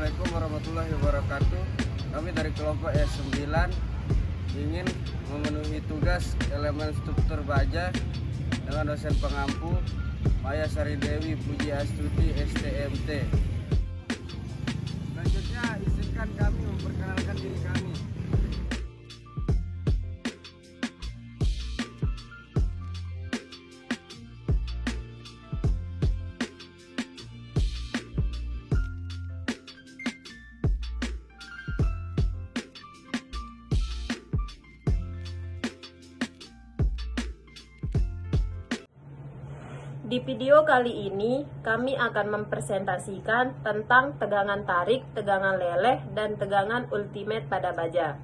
Assalamualaikum warahmatullahi wabarakatuh. Kami dari kelompok S9 ingin memenuhi tugas elemen struktur baja dengan dosen pengampu Maya Sari Dewi Puji Astuti STMT. Selanjutnya izinkan kami memperkenalkan diri kami. Di video kali ini, kami akan mempresentasikan tentang tegangan tarik, tegangan leleh, dan tegangan ultimate pada baja.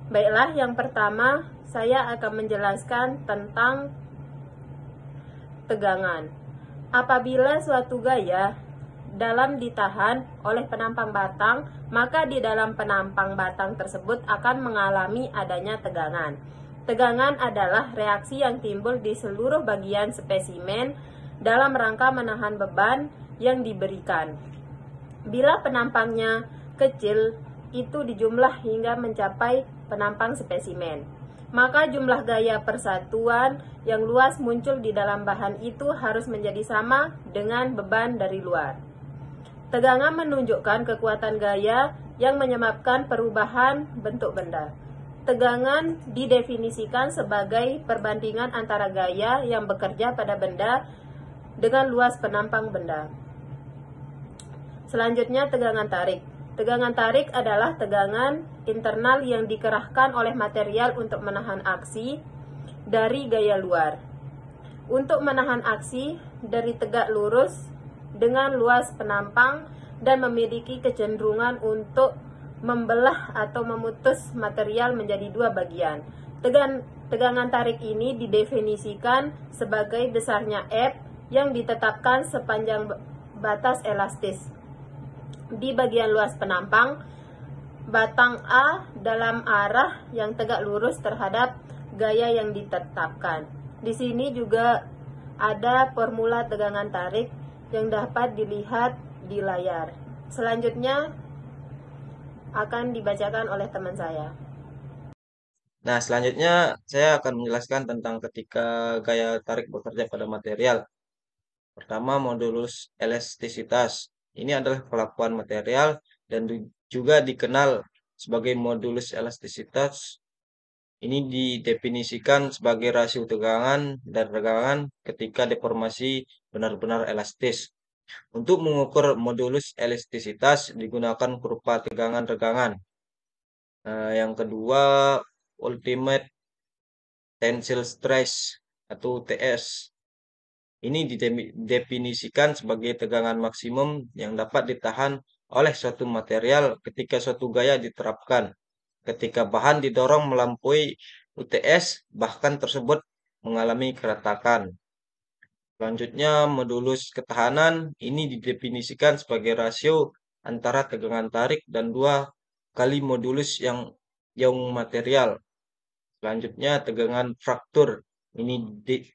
Baiklah, yang pertama, saya akan menjelaskan tentang tegangan. Apabila suatu gaya dalam ditahan oleh penampang batang, maka di dalam penampang batang tersebut akan mengalami adanya tegangan. Tegangan adalah reaksi yang timbul di seluruh bagian spesimen dalam rangka menahan beban yang diberikan. Bila penampangnya kecil, itu dijumlah hingga mencapai penampang spesimen. Maka jumlah gaya persatuan yang luas muncul di dalam bahan itu harus menjadi sama dengan beban dari luar. Tegangan menunjukkan kekuatan gaya yang menyebabkan perubahan bentuk benda. Tegangan didefinisikan sebagai perbandingan antara gaya yang bekerja pada benda dengan luas penampang benda. Selanjutnya, tegangan tarik. Tegangan tarik adalah tegangan internal yang dikerahkan oleh material untuk menahan aksi dari gaya luar. Untuk menahan aksi dari tegak lurus dengan luas penampang dan memiliki kecenderungan untuk membelah atau memutus material menjadi dua bagian. Tegangan tarik ini didefinisikan sebagai besarnya F yang ditetapkan sepanjang batas elastis di bagian luas penampang batang A dalam arah yang tegak lurus terhadap gaya yang ditetapkan. Di sini juga ada formula tegangan tarik yang dapat dilihat di layar. Selanjutnya akan dibacakan oleh teman saya. Nah, selanjutnya saya akan menjelaskan tentang ketika gaya tarik bekerja pada material. Pertama, modulus elastisitas. Ini adalah kelakuan material dan juga dikenal sebagai modulus elastisitas. Ini didefinisikan sebagai rasio tegangan dan regangan ketika deformasi benar-benar elastis. Untuk mengukur modulus elastisitas digunakan kurva tegangan regangan. Yang kedua, ultimate tensile stress atau TS. Ini didefinisikan sebagai tegangan maksimum yang dapat ditahan oleh suatu material ketika suatu gaya diterapkan. Ketika bahan didorong melampaui UTS, bahkan tersebut mengalami keretakan. Selanjutnya, modulus ketahanan ini didefinisikan sebagai rasio antara tegangan tarik dan 2 kali modulus yang material. Selanjutnya, tegangan fraktur ini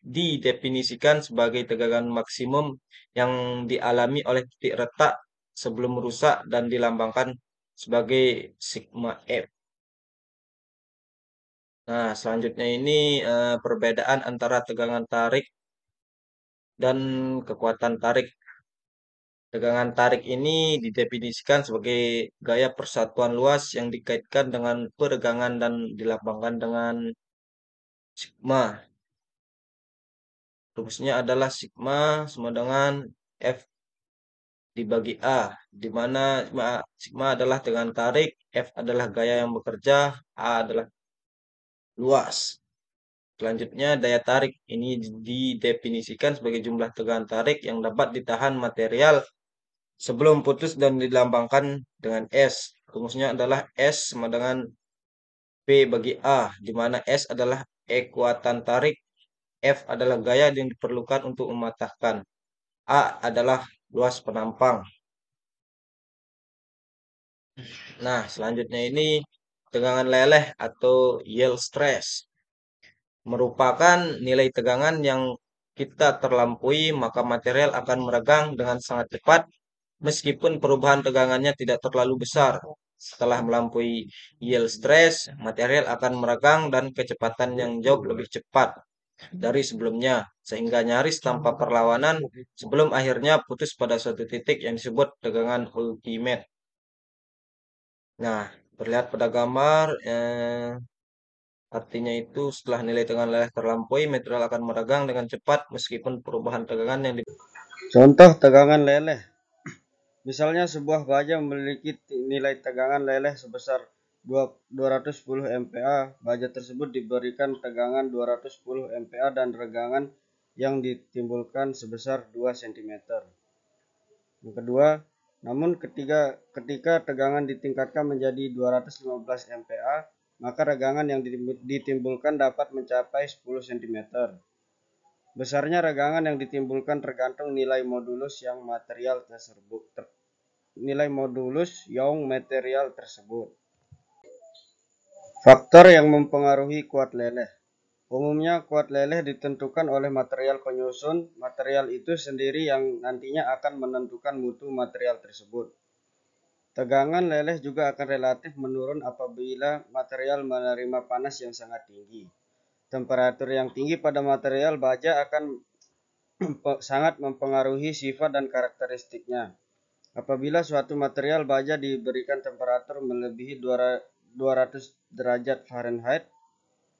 didefinisikan sebagai tegangan maksimum yang dialami oleh titik retak sebelum rusak dan dilambangkan sebagai sigma F. Nah, selanjutnya ini perbedaan antara tegangan tarik dan kekuatan tarik. Tegangan tarik ini didefinisikan sebagai gaya persatuan luas yang dikaitkan dengan peregangan dan dilambangkan dengan sigma. Rumusnya adalah sigma sama dengan F dibagi A, di mana sigma adalah tegangan tarik, F adalah gaya yang bekerja, A adalah luas. Selanjutnya, daya tarik ini didefinisikan sebagai jumlah tegangan tarik yang dapat ditahan material sebelum putus dan dilambangkan dengan S. Rumusnya adalah S sama dengan P bagi A, di mana S adalah kekuatan tarik, F adalah gaya yang diperlukan untuk mematahkan, A adalah luas penampang. Nah, selanjutnya ini tegangan leleh atau yield stress. Merupakan nilai tegangan yang kita terlampaui, maka material akan meregang dengan sangat cepat meskipun perubahan tegangannya tidak terlalu besar. Setelah melampaui yield stress, material akan meregang dan kecepatan yang jauh lebih cepat dari sebelumnya, sehingga nyaris tanpa perlawanan sebelum akhirnya putus pada suatu titik yang disebut tegangan ultimate. Nah, terlihat pada gambar, artinya itu setelah nilai tegangan leleh terlampaui, material akan meregang dengan cepat meskipun perubahan tegangan yang Contoh tegangan leleh. Misalnya sebuah baja memiliki nilai tegangan leleh sebesar 210 MPa. Baja tersebut diberikan tegangan 210 MPa dan regangan yang ditimbulkan sebesar 2 cm. Yang kedua, namun ketika tegangan ditingkatkan menjadi 215 MPa, maka regangan yang ditimbulkan dapat mencapai 10 cm. Besarnya regangan yang ditimbulkan tergantung nilai modulus yang material tersebut. Faktor yang mempengaruhi kuat leleh. Umumnya kuat leleh ditentukan oleh material penyusun. Material itu sendiri yang nantinya akan menentukan mutu material tersebut. Tegangan leleh juga akan relatif menurun apabila material menerima panas yang sangat tinggi. Temperatur yang tinggi pada material baja akan sangat mempengaruhi sifat dan karakteristiknya. Apabila suatu material baja diberikan temperatur melebihi 200 derajat Fahrenheit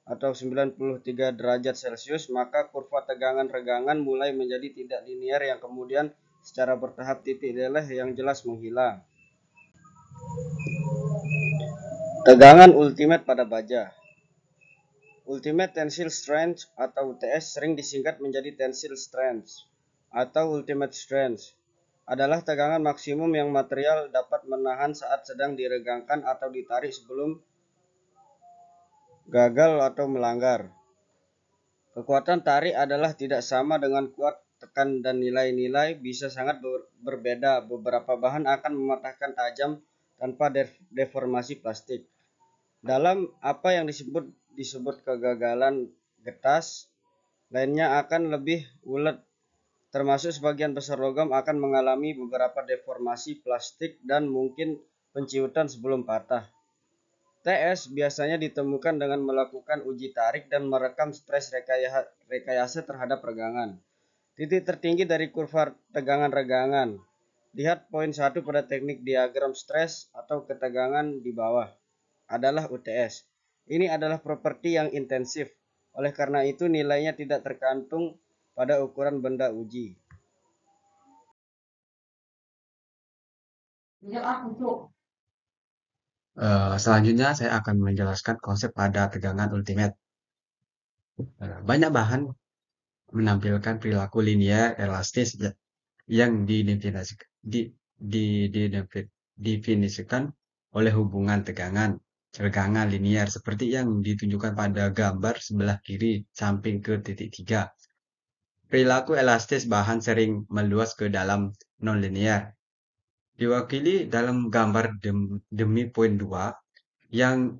atau 93 derajat Celcius, maka kurva tegangan regangan mulai menjadi tidak linear yang kemudian secara bertahap titik leleh yang jelas menghilang. Tegangan ultimate pada baja. Ultimate Tensile Strength atau UTS sering disingkat menjadi Tensile Strength atau Ultimate Strength adalah tegangan maksimum yang material dapat menahan saat sedang diregangkan atau ditarik sebelum gagal atau melanggar. Kekuatan tarik adalah tidak sama dengan kuat tekan dan nilai-nilai bisa sangat berbeda. Beberapa bahan akan mematahkan tajam tanpa deformasi plastik. Dalam apa yang disebut kegagalan getas, lainnya akan lebih ulet, termasuk sebagian besar logam akan mengalami beberapa deformasi plastik dan mungkin penciutan sebelum patah. TS biasanya ditemukan dengan melakukan uji tarik dan merekam stres rekayasa terhadap regangan. Titik tertinggi dari kurva tegangan regangan. Lihat poin 1 pada teknik diagram stres atau ketegangan di bawah adalah UTS. Ini adalah properti yang intensif. Oleh karena itu nilainya tidak tergantung pada ukuran benda uji. Selanjutnya saya akan menjelaskan konsep pada tegangan ultimate. Banyak bahan menampilkan perilaku linear elastis yang didefinisikan oleh hubungan regangan linear seperti yang ditunjukkan pada gambar sebelah kiri samping ke titik 3. Perilaku elastis bahan sering meluas ke dalam non-linear. Diwakili dalam gambar demi poin 2 yang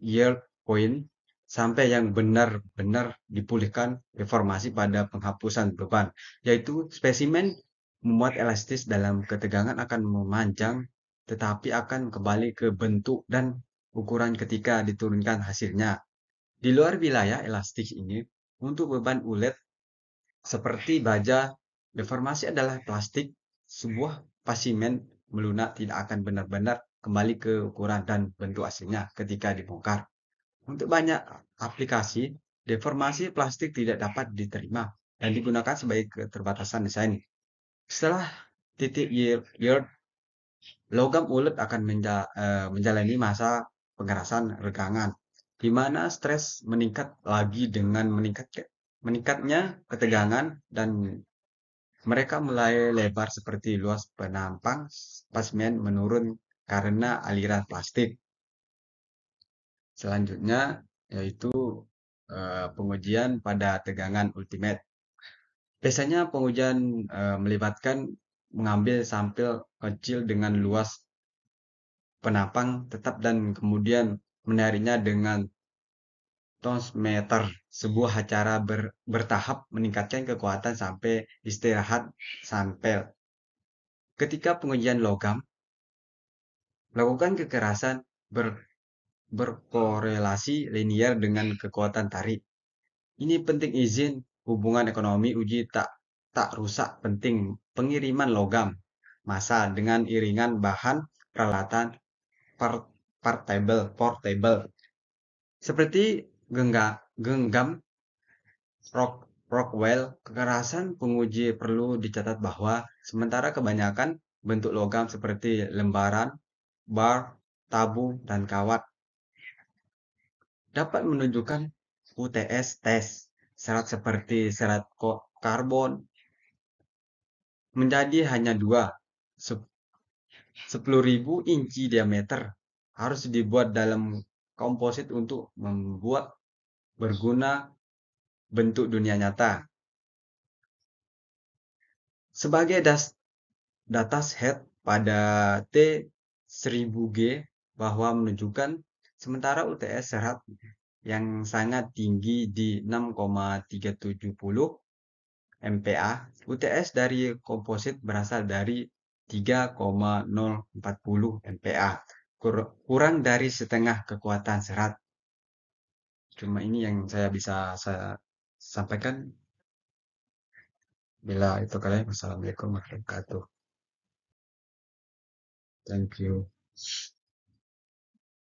yield point sampai yang benar-benar dipulihkan deformasi pada penghapusan beban, yaitu spesimen memuat elastis dalam ketegangan akan memanjang tetapi akan kembali ke bentuk dan ukuran ketika diturunkan hasilnya. Di luar wilayah elastis ini, untuk beban ulet seperti baja, deformasi adalah plastik. Sebuah spesimen melunak tidak akan benar-benar kembali ke ukuran dan bentuk aslinya ketika dibongkar. Untuk banyak aplikasi, deformasi plastik tidak dapat diterima dan digunakan sebagai keterbatasan desain. Setelah titik yield, logam ulet akan menjalani masa pengerasan regangan, di mana stres meningkat lagi dengan meningkatnya ketegangan dan mereka mulai lebar seperti luas penampang spesimen menurun karena aliran plastik. Selanjutnya yaitu pengujian pada tegangan ultimate. Biasanya pengujian melibatkan mengambil sampel kecil dengan luas penampang tetap dan kemudian menariknya dengan tonsmeter, sebuah cara bertahap meningkatkan kekuatan sampai istirahat sampel. Ketika pengujian logam, lakukan kekerasan berkorelasi linier dengan kekuatan tarik. Ini penting izin hubungan ekonomi uji tak rusak penting pengiriman logam massa dengan iringan bahan peralatan portable seperti genggam Rockwell. Kekerasan penguji perlu dicatat bahwa sementara kebanyakan bentuk logam seperti lembaran, bar, tabu, dan kawat dapat menunjukkan UTS tes serat seperti serat karbon menjadi hanya 10.000 inci diameter harus dibuat dalam komposit untuk membuat berguna bentuk dunia nyata. Sebagai datasheet pada T1000G bahwa menunjukkan sementara UTS serat yang sangat tinggi di 6,370 MPa, UTS dari komposit berasal dari 3,040 MPa, kurang dari setengah kekuatan serat. Cuma ini yang saya bisa sampaikan. Bila itu kalian, wassalamualaikum warahmatullahi wabarakatuh. Thank you.